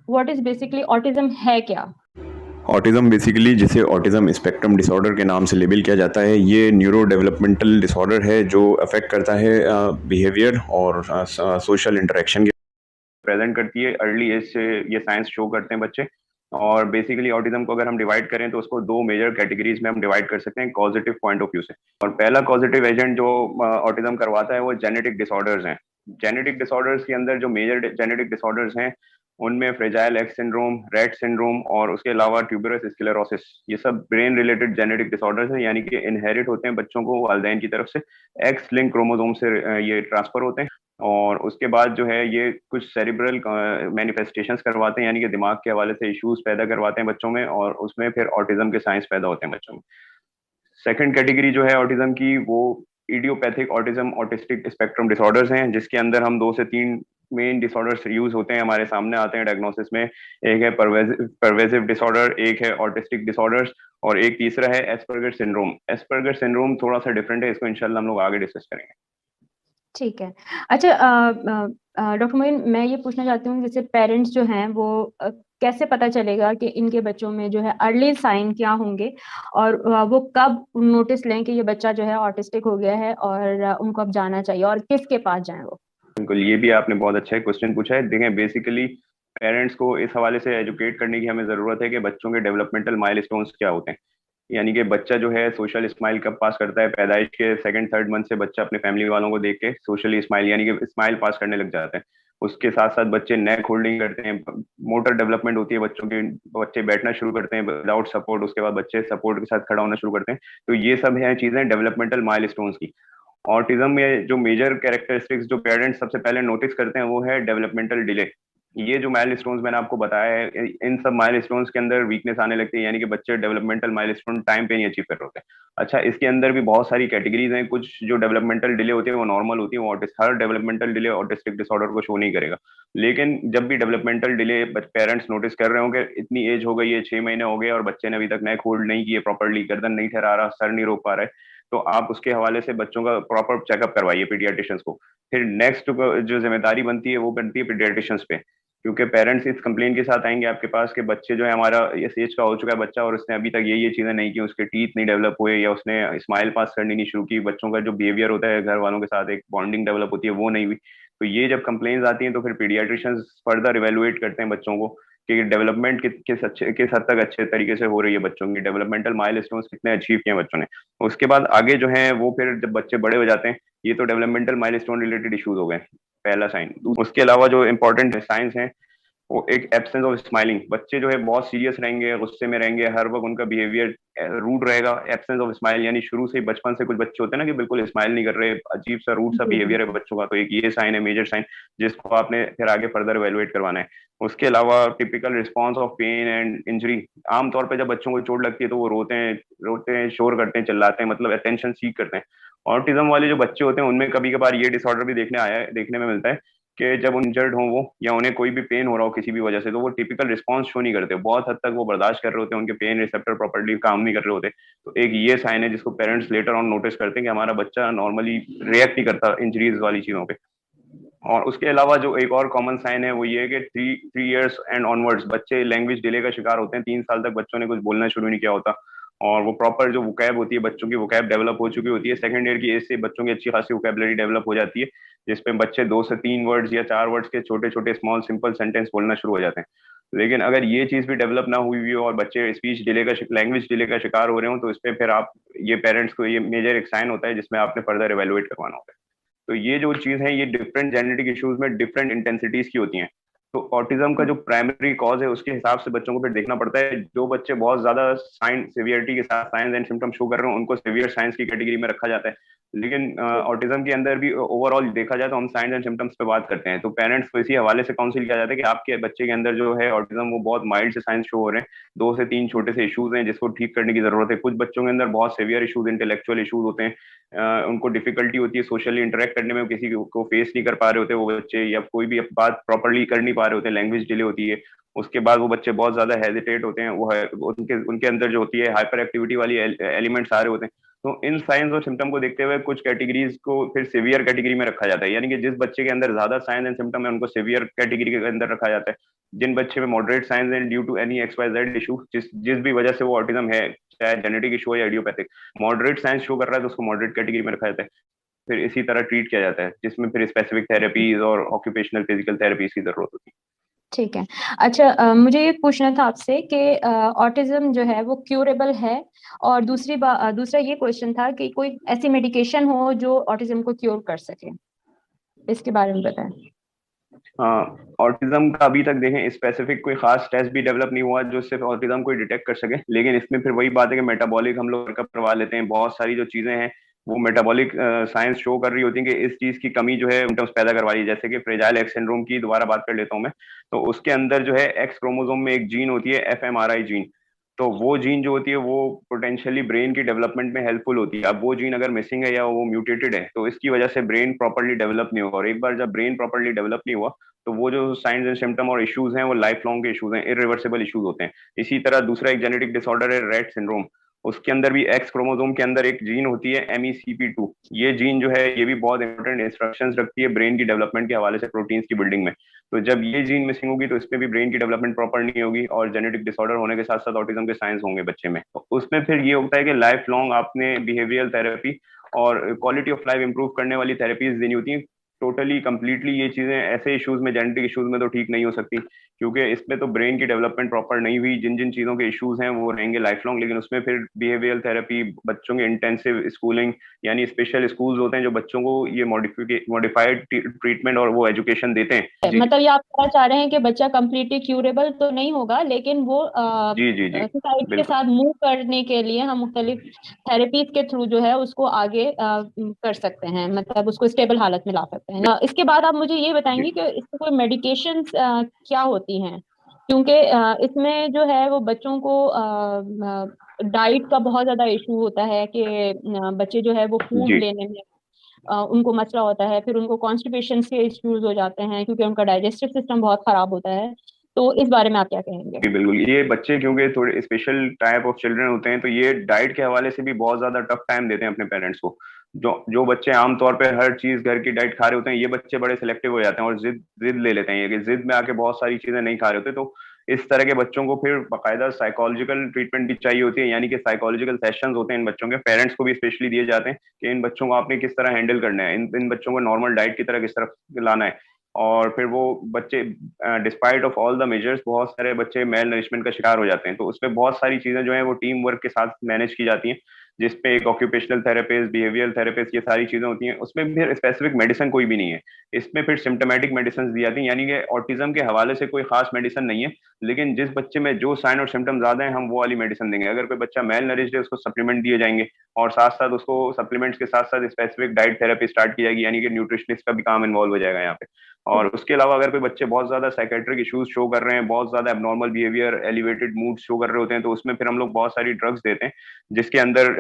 What is basically autism है क्या? Autism basically जिसे ऑटिज़म स्पेक्ट्रम डिसऑर्डर के नाम से लेबल किया जाता है, ये न्यूरो डेवलपमेंटल डिसऑर्डर है जो अफेक्ट करता है बिहेवियर और सोशल इंटरेक्शन के प्रेजेंट करती है। अर्ली एज से ये साइंस शो करते हैं बच्चे। और बेसिकली ऑटिज्म को अगर हम डिवाइड करें तो उसको दो मेजर कैटेगरीज में हम डिवाइड कर सकते हैं पॉजिटिव पॉइंट ऑफ व्यू से। और पहला पॉजिटिव एजेंट जो ऑटिज्म करवाता है वो जेनेटिक डिसऑर्डर्स हैं। जेनेटिक डिसऑर्डर्स के अंदर जो मेजर जेनेटिक डिसऑर्डर्स हैं उनमें fragile x syndrome, Rett syndrome और उसके अलावा ट्यूबरस स्क्लेरोसिस, ये सब ब्रेन रिलेटेड जेनेटिक डिसऑर्डर्स हैं, यानी कि इनहेरिट होते हैं बच्चों को वालिदैन की तरफ से। एक्स लिंक क्रोमोसोम से ये ट्रांसफर होते हैं। और उसके बाद जो है ये कुछ सेरिब्रल मैनिफेस्टेशंस करवाते हैं, यानी कि दिमाग के हवाले से इश्यूज पैदा करवाते हैं बच्चों में, और उसमें फिर ऑटिज्म के साइंस पैदा होते हैं बच्चों में। सेकंड कैटेगरी जो है ऑटिज्म की, वो idiopathic autism autistic spectrum disorders हैं, जिसके अंदर हम 2 से 3 मेन डिसऑर्डर्स यूज होते हैं, हमारे सामने आते हैं डायग्नोसिस में। एक है परवेसिव डिसऑर्डर, एक है ऑटिस्टिक डिसऑर्डर्स, और एक तीसरा है एस्पर्गर सिंड्रोम। एस्पर्गर सिंड्रोम थोड़ा सा डिफरेंट है, इसको इंशाल्लाह हम लोग आगे डिस्कस करेंगे। ठीक है। अच्छा डॉक्टर मोइन, मैं ये पूछना चाहती हूँ जैसे पेरेंट्स जो हैं वो कैसे पता चलेगा कि इनके बच्चों में जो है अर्ली साइन क्या होंगे और वो कब नोटिस लें कि ये बच्चा जो है ऑटिस्टिक हो गया है और उनको अब जाना चाहिए और किसके पास जाएँ वो? बिल्कुल, ये भी आपने बहुत अच्छा क्वेश्चन पूछा है। देखें, बेसिकली पेरेंट्स को इस हवाले से एजुकेट करने की हमें ज़रूरत है कि बच्चों के डेवलपमेंटल माइलस्टोन्स क्या होते हैं। यानी कि बच्चा जो है सोशल स्माइल कब पास करता है, पैदाइश के सेकंड थर्ड मंथ से बच्चा अपने फैमिली वालों को देख के सोशली स्माइल यानी कि स्माइल पास करने लग जाता है। उसके साथ साथ बच्चे नेक होल्डिंग करते हैं, मोटर डेवलपमेंट होती है बच्चों की, बच्चे बैठना शुरू करते हैं विदाउट सपोर्ट, उसके बाद बच्चे सपोर्ट के साथ खड़ा होना शुरू करते हैं। तो ये सब है चीज़ें डेवलपमेंटल माइलस्टोन्स की। ऑटिज्म में जो मेजर कैरेक्टरिस्टिक्स जो पेरेंट्स सबसे पहले नोटिस करते हैं वो है डेवलपमेंटल डिले। ये जो माइलस्टोन्स मैंने आपको बताया है, इन सब माइलस्टोन्स के अंदर वीकनेस आने लगती है, यानी कि बच्चे डेवलपमेंटल माइलस्टोन टाइम पे नहीं अचीव कर रहे होते। अच्छा, इसके अंदर भी बहुत सारी कैटेगरीज हैं। कुछ जो डेवलपमेंटल डिले होती है वो नॉर्मल होती है, वो हर डेवलपमेंटल डिले ऑटिस्टिक डिसऑर्डर को शो नहीं करेगा। लेकिन जब भी डेवलपमेंटल डिले पेरेंट्स नोटिस कर रहे हो कि इतनी एज हो गई है, 6 महीने हो गए और बच्चे ने अभी तक नेक होल्ड नहीं किए प्रॉपरली, गर्दन नहीं ठहरा रहा, सर नहीं रोक पा रहा है, तो आप उसके हवाले से बच्चों का प्रॉपर चेकअप करवाइए पीडियाट्रिशियंस को। फिर नेक्स्ट जो जिम्मेदारी बनती है वो बनती है पीडियाट्रिशियंस पे, क्योंकि पेरेंट्स इस कंप्लेन के साथ आएंगे आपके पास कि बच्चे जो है हमारा इस एज का हो चुका है बच्चा और उसने अभी तक ये चीजें नहीं की, उसके टीथ नहीं डेवलप हुए या उसने स्माइल पास करनी नहीं शुरू की, बच्चों का जो बिहेवियर होता है घर वालों के साथ एक बॉन्डिंग डेवलप होती है वो नहीं हुई। तो ये जब कंप्लेन्स आती हैं तो फिर पीडियाट्रिशियंस फर्दर इवेलुएट करते हैं बच्चों को कि डेवलपमेंट किस हद तक अच्छे तरीके से हो रही है, बच्चों की डेवलपमेंटल माइलस्टोन्स कितने अचीव किए हैं बच्चों ने। उसके बाद आगे जो है वो फिर जब बच्चे बड़े हो जाते हैं, ये तो डेवलपमेंटल माइलस्टोन रिलेटेड इश्यूज हो गए, पहला साइन। उसके अलावा जो इंपॉर्टेंट साइंस हैं वो एक एब्सेंस ऑफ स्माइलिंग, बच्चे जो है बहुत सीरियस रहेंगे, गुस्से में रहेंगे, हर वक्त उनका बिहेवियर रूड रहेगा। एब्सेंस ऑफ स्माइल यानी शुरू से ही बचपन से कुछ बच्चे होते हैं ना कि बिल्कुल स्माइल नहीं कर रहे, अजीब सा रूड सा जी, जी। बिहेवियर है बच्चों का, तो एक ये साइन है, मेजर साइन, जिसको आपने फिर आगे फर्दर इवेलुएट करवाना है। उसके अलावा typical response of pain and injury, आमतौर पर जब बच्चों को चोट लगती है तो वो रोते हैं, शोर करते हैं, चिल्लाते हैं, मतलब अटेंशन सीख करते हैं। ऑटिज्म वाले जो बच्चे होते हैं उनमें कभी कभार ये डिसऑर्डर भी देखने में मिलता है कि जब इंजर्ड हो वो या उन्हें कोई भी पेन हो रहा हो किसी भी वजह से, तो वो टिपिकल रिस्पांस शो नहीं करते, बहुत हद तक वो बर्दाश्त कर रहे होते हैं, उनके पेन रिसेप्टर प्रॉपर्ली काम नहीं कर रहे होते। तो एक ये साइन है जिसको पेरेंट्स लेटर ऑन नोटिस करते हैं कि हमारा बच्चा नॉर्मली रिएक्ट नहीं करता इंजरीज वाली चीजों पे। और उसके अलावा जो एक और कॉमन साइन है वो ये है कि थ्री इयर्स एंड ऑनवर्ड्स बच्चे लैंग्वेज डिले का शिकार होते हैं। 3 साल तक बच्चों ने कुछ बोलना शुरू नहीं किया होता और वो प्रॉपर जो वोकैब होती है बच्चों की, वोकैब डेवलप हो चुकी होती है। सेकंड ईयर की एज से बच्चों की अच्छी खासी वोकैबलरी डेवलप हो जाती है, जिसपे बच्चे 2 से 3 वर्ड्स या 4 वर्ड्स के छोटे छोटे स्मॉल सिंपल सेंटेंस बोलना शुरू हो जाते हैं। लेकिन अगर ये चीज भी डेवलप ना हुई हो और बच्चे स्पीच डिले का लैंग्वेज डिले का शिकार हो रहे हो, तो इस पे फिर आप ये पेरेंट्स को ये मेजर एक साइन होता है जिसमें आपने फर्दर इवेलुएट करवाना होता है। तो ये जो चीज है ये डिफरेंट जेनेटिक इश्यूज में डिफरेंट इंटेंसिटीज की होती हैं। तो ऑटिज्म का जो प्राइमरी कॉज है उसके हिसाब से बच्चों को फिर देखना पड़ता है। जो बच्चे बहुत ज्यादा साइन सिवियरिटी के साथ साइंस एंड सिम्टम शो कर रहे हो उनको सिवियर साइंस की कैटेगरी में रखा जाता है। लेकिन ऑटिज्म के अंदर भी ओवरऑल देखा जाए तो हम साइंस एंड सिम्टम्स पे बात करते हैं, तो पेरेंट्स को इसी हवाले से काउंसिल किया जाता है कि आपके बच्चे के अंदर जो है ऑटिज्म वो बहुत माइल्ड से साइंस शो हो रहे हैं, 2 से 3 छोटे से इश्यूज हैं जिसको ठीक करने की जरूरत है। कुछ बच्चों के अंदर बहुत सीवियर इश्यूज, इंटेलेक्चुअल इश्यूज होते हैं, उनको डिफिकल्टी होती है सोशली इंटरेक्ट करने में, किसी को फेस नहीं कर पा रहे होते वो बच्चे, या कोई भी बात प्रॉपरली कर नहीं पा रहे होते, लैंग्वेज डिले होती है। उसके बाद वो बच्चे बहुत ज्यादा हेजिटेट होते हैं, वो है उनके उनके अंदर जो होती है हाइपर एक्टिविटी वाली एलिमेंट्स आ रहे होते हैं। तो इन साइंस और सिम्टम को देखते हुए कुछ कैटेगरीज को फिर सिवियर कैटेगरी में रखा जाता है, यानी कि जिस बच्चे के अंदर ज्यादा साइंस एंड सिम्टम है उनको सिवियर कैटेगरी के अंदर रखा जाता है। जिन बच्चे में moderate signs and due to any XYZ issue, जिस जिस भी वजह से वो ऑटिज्म है, चाहे जेनेटिक इशू है या इडियोपैथिक, मॉडरेट साइंस शो कर रहा है तो उसको मॉडरेट कैटेगरी में रखा जाता है। फिर इसी तरह ट्रीट किया जाता है, जिसमें फिर स्पेसिफिक थेरेपीज और ऑक्यूपेशनल फिजिकल थेरेपीज की जरूरत होती है। ठीक है। अच्छा, मुझे ये पूछना था आपसे कि ऑटिज्म जो है वो क्यूरेबल है, और दूसरा ये क्वेश्चन था कि कोई ऐसी मेडिकेशन हो जो ऑटिज्म को क्योर कर सके, इसके बारे में बताएं। हाँ, ऑटिज्म का अभी तक देखें स्पेसिफिक कोई खास टेस्ट भी डेवलप नहीं हुआ जो सिर्फ ऑटिज्म को डिटेक्ट कर सके, लेकिन इसमें फिर वही बात है कि मेटाबॉलिक हम लोग वर्कअप करवा लेते हैं, बहुत सारी जो चीजें हैं वो मेटाबॉलिक साइंस शो कर रही होती है कि इस चीज की कमी जो है सिम्टम्स पैदा करवा रही है। जैसे कि फ्रेजाइल एक्स सिंड्रोम की दोबारा बात कर लेता हूँ मैं, तो उसके अंदर जो है एक्स क्रोमोसोम में एक जीन होती है FMRI जीन, तो वो जीन जो होती है वो पोटेंशियली ब्रेन की डेवलपमेंट में हेल्पफुल होती है। अब वो जीन अगर मिसिंग है या वो म्यूटेटेड है तो इसकी वजह से ब्रेन प्रॉपर्ली डेवलप नहीं होगा, और एक बार जब ब्रेन प्रॉपर्ली डेवलप नहीं हुआ तो वो जो साइंस एंड सिम्टम और इश्यूज हैं वो लाइफ लॉन्ग के इश्यूज हैं, इरिवर्सिबल इश्यूज होते हैं। इसी तरह दूसरा एक जेनेटिक डिसऑर्डर है रेट सिंड्रोम, उसके अंदर भी एक्स क्रोमोसोम के अंदर एक जीन होती है MECP2, ये जीन जो है ये भी बहुत इंपॉर्टेंट इंस्ट्रक्शंस रखती है ब्रेन की डेवलपमेंट के हवाले से, प्रोटीन्स की बिल्डिंग में। तो जब ये जीन मिसिंग होगी तो इसमें भी ब्रेन की डेवलपमेंट प्रॉपर नहीं होगी, और जेनेटिक डिसऑर्डर होने के साथ साथ ऑटिज्म के साइंस होंगे बच्चे में। तो उसमें फिर ये होता है कि लाइफ लॉन्ग आपने बिहेवियरल थेरेपी और क्वालिटी ऑफ लाइफ इंप्रूव करने वाली थेरेपीज देनी होती हैं। टोटली कंप्लीटली ये चीजें ऐसे इश्यूज में, जेनेटिक इश्यूज में तो ठीक नहीं हो सकती, क्योंकि इसमें तो ब्रेन की डेवलपमेंट प्रॉपर नहीं हुई। जिन जिन चीजों के इश्यूज हैं वो रहेंगे लाइफ लॉन्ग, लेकिन उसमें फिर बिहेवियरल थेरेपी, बच्चों के इंटेंसिव स्कूलिंग, यानी स्पेशल स्कूल्स होते हैं जो बच्चों को ये मॉडिफाइड ट्रीटमेंट और वो एजुकेशन देते हैं। जी मतलब ये आप कहना चाह रहे हैं कि बच्चा कम्प्लीटली क्यूरेबल तो नहीं होगा, लेकिन वो जी जी जी सोसाइटी के बिल्कुल। साथ मूव करने के लिए हम मुख्तलिफ थेरेपीज के थ्रू जो है उसको आगे कर सकते हैं, मतलब उसको स्टेबल हालत में ला सकते हैं। इसके बाद आप मुझे ये बताएंगे कि इसमें कोई मेडिकेशंस क्या होती हैं, क्योंकि इसमें जो है वो बच्चों को डाइट का बहुत ज्यादा इशू होता है कि बच्चे जो है वो फूड जी लेने में उनको मसला होता है, फिर उनको कॉन्स्टिपेशन के इश्यूज हो जाते हैं क्योंकि उनका डाइजेस्टिव सिस्टम बहुत खराब होता है। तो इस बारे में आप क्या कहेंगे? जी बिल्कुल, ये बच्चे क्योंकि थोड़े स्पेशल टाइप ऑफ चिल्ड्रन होते हैं तो ये डाइट के हवाले से भी बहुत ज्यादा टफ टाइम देते हैं अपने पेरेंट्स को। जो जो बच्चे आमतौर पे हर चीज घर की डाइट खा रहे होते हैं, ये बच्चे बड़े सिलेक्टिव हो जाते हैं और जिद जिद ले लेते हैं, ये कि जिद में आके बहुत सारी चीजें नहीं खा रहे होते। तो इस तरह के बच्चों को फिर बाकायदा साइकोलॉजिकल ट्रीटमेंट भी चाहिए होती है, यानी कि साइकोलॉजिकल सेशंस होते हैं इन बच्चों के, पेरेंट्स को भी स्पेशली दिए जाते हैं कि इन बच्चों को आपने किस तरह हैंडल करना है, इन बच्चों को नॉर्मल डाइट की तरह किस तरह लाना है। और फिर वो बच्चे despite of all the measures, बहुत सारे बच्चे मेल नरिशमेंट का शिकार हो जाते हैं। तो उसमें बहुत सारी चीजें जो है वो टीम वर्क के साथ मैनेज की जाती हैं, जिसपे एक ऑक्यूपेशनल थेरेपिस्ट, बिहेवियरल थेरेपिस्ट, ये सारी चीजें होती हैं। उसमें फिर स्पेसिफिक मेडिसिन कोई भी नहीं है, इसमें फिर सिम्टोमेटिक मेडिसिन दी जाती हैं, यानी कि ऑटिज्म के हवाले से कोई खास मेडिसिन नहीं है, लेकिन जिस बच्चे में जो साइन और सिम्टम ज्यादा है हम वो वाली मेडिसिन देंगे। अगर कोई बच्चा मेल नरिश्ड है उसको सप्लीमेंट दिए जाएंगे, और साथ साथ उसको सप्लीमेंट्स के साथ साथ स्पेसिफिक डाइट थेरेपी स्टार्ट की जाएगी, यानी कि न्यूट्रिशनिस्ट का भी काम इन्वॉल्व हो जाएगा यहाँ पे। और उसके अलावा अगर कोई बच्चे बहुत ज्यादा साइकेट्रिक इश्यूज शो कर रहे हैं, बहुत ज्यादा abnormal behaviour, elevated mood show कर रहे होते हैं, तो उसमें फिर हम लोग बहुत सारी ड्रग्स देते हैं, जिसके अंदर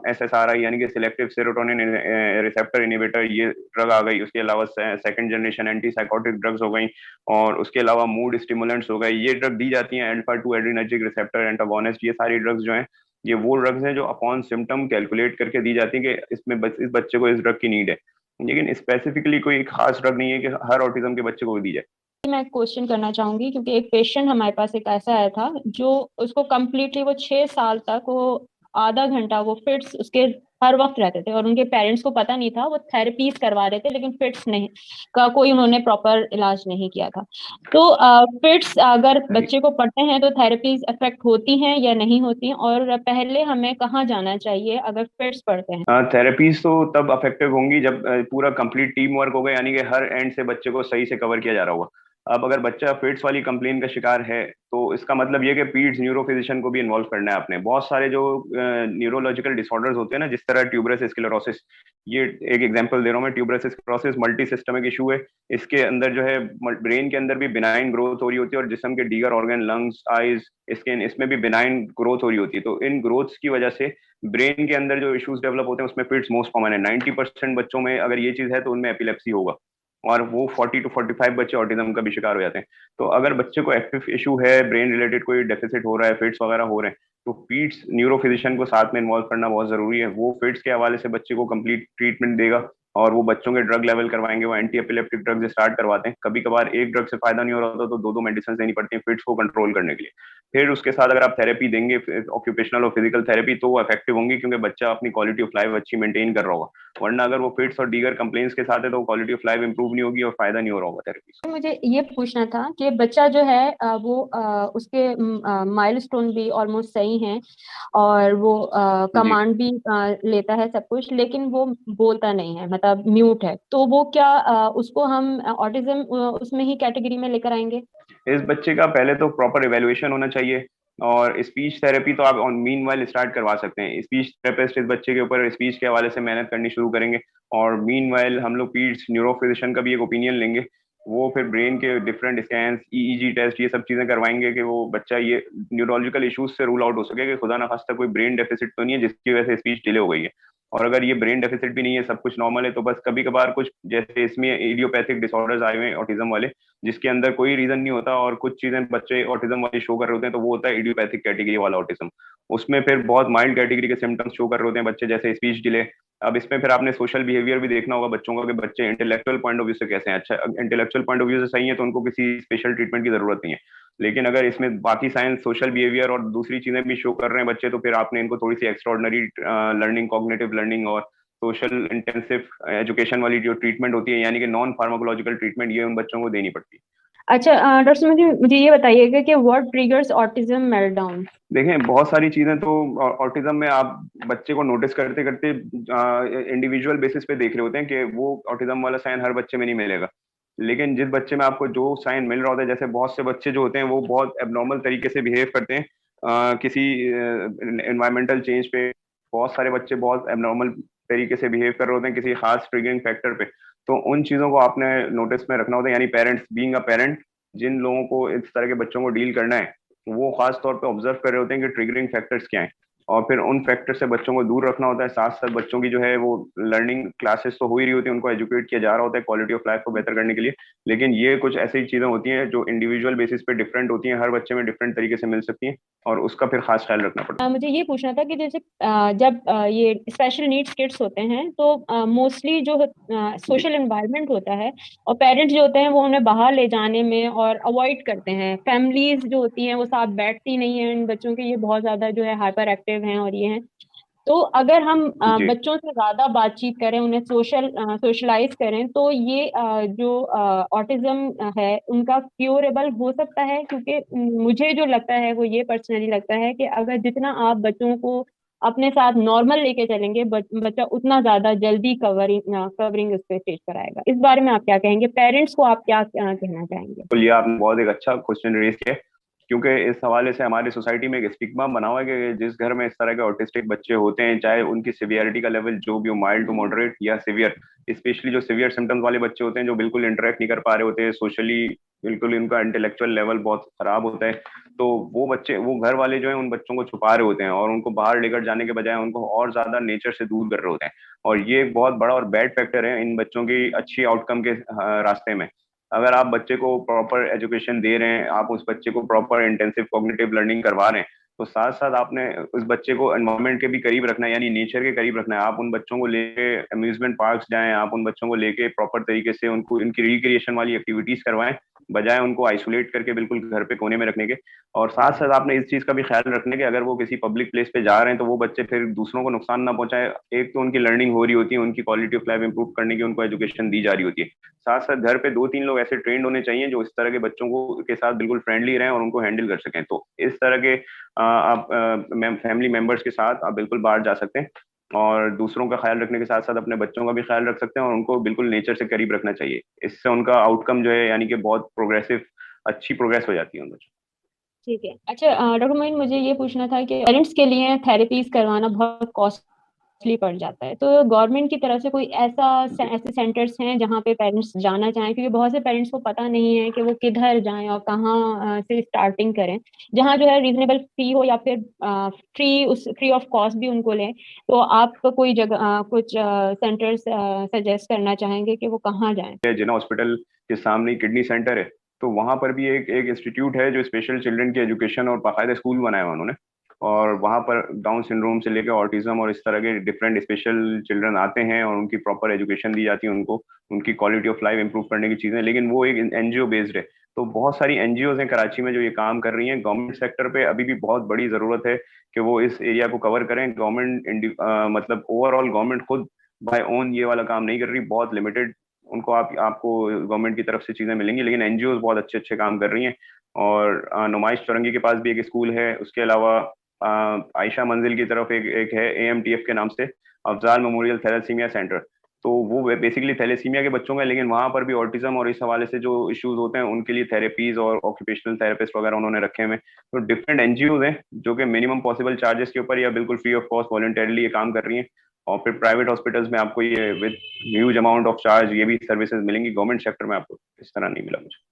SSRI यानी कि सिलेक्टिव सेरोटोनिन रिसेप्टर इनिबिटर, ये ड्रग आ गई। उसके अलावा second generation anti psychotic drugs हो गई, और उसके अलावा मूड स्टिमुलेंट्स हो गए, ये ड्रग दी जाती हैं। अल्फा 2 एड्रीनर्जिक रिसेप्टर एंटागोनिस्ट, ये सारी ड्रग्स जो हैं ये वो ड्रग्स हैं जो अपॉन सिम्टम कैलकुलेट करके दी जाती हैं कि इसमें इस बच्चे को इस ड्रग की नीड है, लेकिन स्पेसिफिकली कोई खास ड्रग नहीं है कि हर ऑटिज्म के बच्चे को दी जाए। मैं क्वेश्चन करना चाहूंगी, क्योंकि एक पेशेंट हमारे पास एक ऐसा आया था जो उसको कम्प्लीटली वो 6 साल तक वो आधा घंटा वो फिट्स उसके हर वक्त रहते थे, और उनके पेरेंट्स को पता नहीं था, वो थेरेपीज करवा रहे थे लेकिन फिट्स नहीं का कोई उन्होंने प्रॉपर इलाज नहीं किया था। तो फिट्स अगर जी, बच्चे को पड़ते हैं तो थेरेपीज इफेक्ट होती हैं या नहीं होती, और पहले हमें कहाँ जाना चाहिए अगर फिट्स पड़ते हैं? थेरेपीज तो तब अफेक्टिव होंगी जब पूरा कंप्लीट टीम वर्क होगा, यानी कि हर एंड से बच्चे को सही से कवर किया जा रहा होगा। अब अगर बच्चा फिट्स वाली कंप्लेन का शिकार है तो इसका मतलब ये कि पीड्स न्यूरो फिजिशियन को भी इन्वॉल्व करना है आपने। बहुत सारे जो न्यूरोलॉजिकल डिसऑर्डर्स होते हैं ना, जिस तरह ट्यूबरस स्क्लेरोसिस, ये एक एग्जांपल दे रहा हूँ मैं, tuberous sclerosis multi systemic issue है। इसके अंदर जो है ब्रेन के अंदर भी बिनाइन ग्रोथ हो रही होती है, और जिस्म के दीगर ऑर्गन, लंग्स, आईज, स्किन, इसमें भी बिनाइन ग्रोथ हो रही होती है। तो इन ग्रोथ्स की वजह से ब्रेन के अंदर जो इश्यूज डेवलप होते हैं उसमें फिट्स मोस्ट कॉमन है। 90% बच्चों में अगर ये चीज है तो उनमें एपिलेप्सी होगा, और वो 40 to 45 बच्चे ऑटिज्म का भी शिकार हो जाते हैं। तो अगर बच्चे को एक्टिव इशू है, ब्रेन रिलेटेड कोई डेफिसिट हो रहा है, फिट्स वगैरह हो रहे हैं, तो फिट्स न्यूरो फिजिशियन को साथ में इन्वॉल्व करना बहुत जरूरी है। वो फिट्स के हवाले से बच्चे को कंप्लीट ट्रीटमेंट देगा और वो बच्चों के ड्रग लेवल करवाएंगे। वो एंटी एपिलेप्टिक ड्रग स्टार्ट करवाते हैं। कभी कभार एक ड्रग से फायदा नहीं हो रहा होता तो दो दो मेडिसिन देनी पड़ती है फिट्स को कंट्रोल करने के लिए। फिर उसके साथ अगर आप थेरेपी देंगे, ऑक्यूपेशनल और फिजिकल थेरेपी, तो वो इफेक्टिव होंगी क्योंकि बच्चा अपनी क्वालिटी ऑफ लाइफ अच्छी मेंटेन कर रहा होगा। वरना अगर वो फिट्स और दीगर कंप्लेंट्स के साथ है तो क्वालिटी ऑफ लाइफ इंप्रूव नहीं होगी और फायदा नहीं हो रहा होगा थेरेपी से। मुझे ये पूछना था कि बच्चा जो है वो उसके माइलस्टोन भी ऑलमोस्ट सही हैं और वो जी। कमांड भी लेता है सब कुछ, लेकिन वो बोलता नहीं है, मतलब म्यूट है। तो वो क्या उसको हम ऑटिज्म उसमें ही कैटेगरी में लेकर आएंगे? इस बच्चे का पहले तो प्रॉपर इवेल्युएशन होना चाहिए और स्पीच थेरेपी तो आप ऑन मीन वाइल स्टार्ट करवा सकते हैं। स्पीच थेरेपिस्ट इस बच्चे के ऊपर स्पीच के हवाले से मेहनत करनी शुरू करेंगे और मीन वाइल हम लोग पीड्स न्यूरो फिजिशियन का भी एक ओपिनियन लेंगे। वो फिर ब्रेन के डिफरेंट स्कैन्स, ईईजी टेस्ट, ये सब चीजें करवाएंगे कि वो बच्चा ये न्यूरोलॉजिकल इश्यूज से रूल आउट हो सके कि खुदा ना खास्ता कोई ब्रेन डेफिसिट तो नहीं है जिसकी वजह से स्पीच डिले हो गई है। और अगर ये ब्रेन डेफिसिट भी नहीं है, सब कुछ नॉर्मल है, तो बस कभी कभार कुछ जैसे इसमें इडियोपैथिक डिसऑर्डर्स आए हुए हैं ऑटिज्म वाले, जिसके अंदर कोई रीजन नहीं होता और कुछ चीजें बच्चे ऑटिज्म वाले शो कर रहे होते हैं, तो वो होता है इडियोपैथिक कैटेगरी वाला ऑटिज्म। उसमें फिर बहुत माइल्ड कैटेगरी के सिम्टम्स शो कर रहे होते हैं बच्चे, जैसे स्पीच डिले। अब इसमें फिर आपने सोशल बिहेवियर भी देखना होगा बच्चों का कि बच्चे इंटेलेक्चुअल पॉइंट ऑफ व्यू से कैसे हैं। अच्छा, इंटेलेक्चुअल पॉइंट ऑफ व्यू से सही है तो उनको किसी स्पेशल ट्रीटमेंट की जरूरत नहीं है। लेकिन अगर इसमें बाकी साइंस, सोशल बिहेवियर और दूसरी चीजें भी शो कर रहे हैं बच्चे, तो फिर आपने इनको थोड़ी सी एक्स्ट्रॉर्डनरी लर्निंग, कॉग्निटिव लर्निंग और सोशल इंटेंसिव एजुकेशन वाली जो ट्रीटमेंट होती है, यानी कि नॉन फार्माकोलॉजिकल ट्रीटमेंट, ये उन बच्चों को देनी पड़ती है। अच्छा डॉक्टर साहब, मुझे मुझे ये बताइएगा कि व्हाट ट्रिगर्स ऑटिज्म मेल्टडाउन? देखें, बहुत सारी चीजें तो ऑटिज्म में आप बच्चे को नोटिस करते करते इंडिविजुअल बेसिस पे देख रहे होते हैं कि वो ऑटिज्म वाला साइन हर बच्चे में नहीं मिलेगा। लेकिन जिस बच्चे में आपको जो साइन मिल रहा होता है, जैसे बहुत से बच्चे जो होते हैं वो बहुत एबनॉर्मल तरीके से बिहेव करते हैं किसी एनवायरमेंटल चेंज पे। बहुत सारे बच्चे बहुत एबनॉर्मल तरीके से बिहेव कर रहे होते हैं किसी खास ट्रिगरिंग फैक्टर पे। तो उन चीजों को आपने नोटिस में रखना होता है, यानी पेरेंट्स, बीइंग अ पेरेंट, जिन लोगों को इस तरह के बच्चों को डील करना है, वो खास तौर पे ऑब्जर्व कर रहे होते हैं कि ट्रिगरिंग फैक्टर्स क्या हैं और फिर उन फैक्टर से बच्चों को दूर रखना होता है। साथ साथ बच्चों की जो है वो लर्निंग क्लासेस तो हो ही रही होती है, उनको एजुकेट किया जा रहा होता है क्वालिटी ऑफ लाइफ को बेहतर करने के लिए। लेकिन ये कुछ ऐसी चीजें होती हैं जो इंडिविजुअल बेसिस पे डिफरेंट होती हैं, हर बच्चे में डिफरेंट तरीके से मिल सकती हैं और उसका फिर खास ख्याल रखना पड़ता मुझे ये पूछना था कि जैसे जब ये स्पेशल नीड्स किड्स होते हैं तो मोस्टली जो है। जी। सोशल एनवायरनमेंट होता है और पेरेंट्स जो होते हैं वो उन्हें बाहर ले जाने में और अवॉइड करते हैं। फैमिलीज जो होती हैं वो साथ बैठती नहीं है इन बच्चों के, ये बहुत ज्यादा जो है हाइपर एक्टिव हैं और ये हैं। तो अगर हम जी। बच्चों से ज्यादा बातचीत करें, उन्हें सोशलाइज करें, तो ये जो ऑटिज्म है उनका क्योरेबल हो सकता है? क्योंकि मुझे जो लगता है वो ये पर्सनली लगता है कि अगर जितना आप बच्चों को अपने साथ नॉर्मल लेके चलेंगे, बच्चा उतना ज्यादा जल्दी कवरिंग उसके स्टेज पर आएगा। इस बारे में आप क्या कहेंगे? पेरेंट्स को आप क्या कहना चाहेंगे? तो ये आपने बहुत एक अच्छा क्वेश्चन रेज किया है, क्योंकि इस हवाले से हमारी सोसाइटी में एक स्टिग्मा बना हुआ है कि जिस घर में इस तरह के ऑटिस्टिक बच्चे होते हैं, चाहे उनकी सिवियरिटी का लेवल जो भी हो, माइल्ड टू मॉडरेट या सिवियर, स्पेशली जो सिवियर सिम्टम्स वाले बच्चे होते हैं जो बिल्कुल इंटरेक्ट नहीं कर पा रहे होते हैं सोशली, बिल्कुल उनका इंटेलेक्चुअल लेवल बहुत खराब होता है, तो वो बच्चे, वो घर वाले जो है उन बच्चों को छुपा रहे होते हैं और उनको बाहर लेकर जाने के बजाय उनको और ज्यादा नेचर से दूर कर रहे होते हैं। और ये एक बहुत बड़ा और बैड फैक्टर है इन बच्चों की अच्छी आउटकम के रास्ते में। अगर आप बच्चे को प्रॉपर एजुकेशन दे रहे हैं, आप उस बच्चे को प्रॉपर इंटेंसिव कॉग्निटिव लर्निंग करवा रहे हैं, तो साथ साथ आपने उस बच्चे को एनवायरनमेंट के भी करीब रखना है, यानी नेचर के करीब रखना है। आप उन बच्चों को लेके अम्यूजमेंट पार्क्स जाएं, आप उन बच्चों को लेके प्रॉपर तरीके से उनको इनकी रिक्रिएशन वाली एक्टिविटीज करवाएं, बजाय उनको आइसोलेट करके बिल्कुल घर पे कोने में रखने के। और साथ साथ आपने इस चीज का भी ख्याल रखने के अगर वो किसी पब्लिक प्लेस पे जा रहे हैं तो वो बच्चे फिर दूसरों को नुकसान ना पहुंचाए। एक तो उनकी लर्निंग हो रही होती है, उनकी क्वालिटी ऑफ लाइफ इंप्रूव करने की उनको एजुकेशन दी जा रही होती है। साथ साथ घर पे दो तीन लोग ऐसे ट्रेंड होने चाहिए जो इस तरह के बच्चों को के साथ बिल्कुल फ्रेंडली रहें और उनको हैंडल कर सकें। तो इस तरह के आप फैमिली मेंबर्स के साथ आप बिल्कुल बाहर जा सकते हैं और दूसरों का ख्याल रखने के साथ साथ अपने बच्चों का भी ख्याल रख सकते हैं और उनको बिल्कुल नेचर से करीब रखना चाहिए। इससे उनका आउटकम जो है यानी कि बहुत प्रोग्रेसिव, अच्छी प्रोग्रेस हो जाती है उन बच्चों। ठीक है। अच्छा डॉक्टर मोइन, मुझे ये पूछना था कि पेरेंट्स के लिए थेरेपीज करवाना बहुत कॉस्टली पड़ जाता है, तो गवर्नमेंट की तरफ से कोई जी। ऐसे सेंटर्स हैं जहाँ पे पेरेंट्स जाना चाहें? क्योंकि बहुत से पेरेंट्स को पता नहीं है कि वो किधर जाएं और कहाँ से स्टार्टिंग करें, जहाँ जो है रीजनेबल फी हो या फिर फ्री ऑफ कॉस्ट भी उनको लें। तो आप कोई जगह कुछ सेंटर्स सजेस्ट करना चाहेंगे कि वो कहाँ जाएं? जिना हॉस्पिटल के सामने ही किडनी सेंटर है, तो वहां पर भी एक एक इंस्टीट्यूट है जो स्पेशल चिल्ड्रन की एजुकेशन और बाकायदा स्कूल बनाया हुआ उन्होंने। और वहाँ पर डाउन सिंड्रोम से लेकर ऑटिज्म और इस तरह के डिफरेंट स्पेशल चिल्ड्रन आते हैं और उनकी प्रॉपर एजुकेशन दी जाती है उनको, उनकी क्वालिटी ऑफ लाइफ इंप्रूव करने की चीजें, लेकिन वो एक एनजीओ बेस्ड है। तो बहुत सारी एनजीओ हैं कराची में जो ये काम कर रही हैं। गवर्नमेंट सेक्टर पे अभी भी बहुत बड़ी जरूरत है कि वो इस एरिया को कवर करें। गवर्नमेंट मतलब ओवरऑल गवर्नमेंट खुद बाय ओन ये वाला काम नहीं कर रही, बहुत लिमिटेड उनको आपको गवर्नमेंट की तरफ से चीजें मिलेंगी, लेकिन एनजीओ बहुत अच्छे अच्छे काम कर रही हैं। और नुमाइश चौरंगी के पास भी एक स्कूल है, उसके अलावा आयशा मंजिल की तरफ एक है एएमटीएफ के नाम से, अफजाल मेमोरियल थैलेसीमिया सेंटर। तो वो बेसिकली थैलेसीमिया के बच्चों का है, लेकिन वहां पर भी ऑटिज्म और इस हवाले से जो इश्यूज होते हैं उनके लिए थेरेपीज और ऑक्यूपेशनल थेरेपिस्ट वगैरह उन्होंने रखे हुए हैं। तो डिफरेंट एनजीओ हैं जो कि मिनिमम पॉसिबल चार्जेस के ऊपर या बिल्कुल फ्री ऑफ कॉस्ट वॉलंटरली ये काम कर रही हैं। और फिर प्राइवेट हॉस्पिटल्स में आपको ये with huge amount of charge ये भी सर्विसेज मिलेंगी। गवर्नमेंट सेक्टर में आपको इस तरह नहीं मिला मुझे।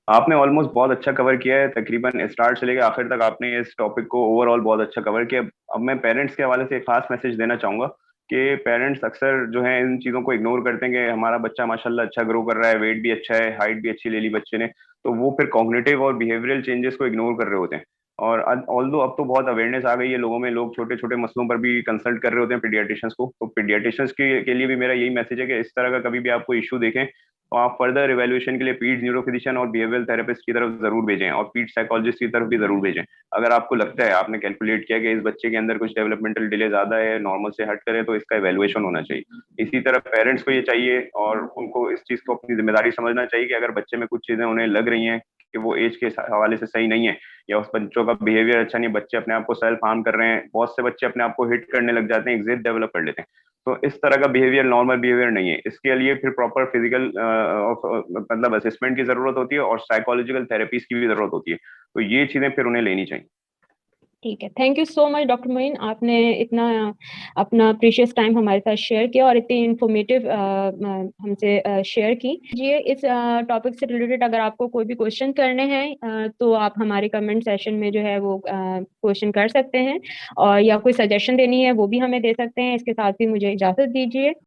आपने ऑलमोस्ट बहुत अच्छा कवर किया है, तकरीबन स्टार्ट से लेकर आखिर तक आपने इस टॉपिक को ओवरऑल बहुत अच्छा कवर किया। अब मैं पेरेंट्स के हवाले से एक खास मैसेज देना चाहूंगा कि पेरेंट्स अक्सर जो है इन चीज़ों को इग्नोर करते हैं कि हमारा बच्चा माशाल्लाह अच्छा ग्रो कर रहा है, वेट भी अच्छा है, हाइट भी अच्छी ले ली बच्चे ने, तो वो फिर कॉग्निटिव और बिहेवियरल चेंजेस को इग्नोर कर रहे होते हैं। और ऑल्दो अब तो बहुत अवेयरनेस आ गई है लोगों में, लोग छोटे छोटे मसलों पर भी कंसल्ट कर रहे होते हैं पीडियाट्रिशियंस को। तो पीडियाट्रिशियंस के लिए भी मेरा यही मैसेज है कि इस तरह का कभी भी आपको इशू देखें तो आप फर्दर इवेल्युएशन के लिए पीड न्यूरो फिजिशियन और बिहेवियरल थेरेपिस्ट की तरफ जरूर भेजें और पीड साइकोलॉजिस्ट की तरफ भी जरूर भेजें। अगर आपको लगता है, आपने कैलकुलेट किया कि इस बच्चे के अंदर कुछ डेवलपमेंटल डिले ज्यादा है, नॉर्मल से हट करे, तो इसका इवेल्युएशन होना चाहिए। इसी तरह पेरेंट्स को ये चाहिए और उनको इस चीज को अपनी जिम्मेदारी समझना चाहिए कि अगर बच्चे में कुछ चीजें उन्हें लग रही हैं कि वो एज के हवाले से सही नहीं है या उस बच्चों का बिहेवियर अच्छा नहीं, बच्चे अपने आप को सेल्फ हार्म कर रहे हैं, बहुत से बच्चे अपने आप को हिट करने लग जाते हैं, एग्जिट डेवलप कर लेते हैं, तो इस तरह का बिहेवियर नॉर्मल बिहेवियर नहीं है। इसके लिए फिर प्रॉपर फिजिकल मतलब असेसमेंट की जरूरत होती है और साइकोलॉजिकल थेरेपीज की भी जरूरत होती है। तो ये चीजें फिर उन्हें लेनी चाहिए। ठीक है, thank you so much doctor Moin, आपने इतना अपना प्रीशियस टाइम हमारे साथ शेयर किया और इतनी इंफॉर्मेटिव हमसे शेयर की। जी, इस टॉपिक से रिलेटेड अगर आपको कोई भी क्वेश्चन करने हैं तो आप हमारे कमेंट सेशन में जो है वो क्वेश्चन कर सकते हैं, और या कोई सजेशन देनी है वो भी हमें दे सकते हैं। इसके साथ ही मुझे इजाज़त दीजिए।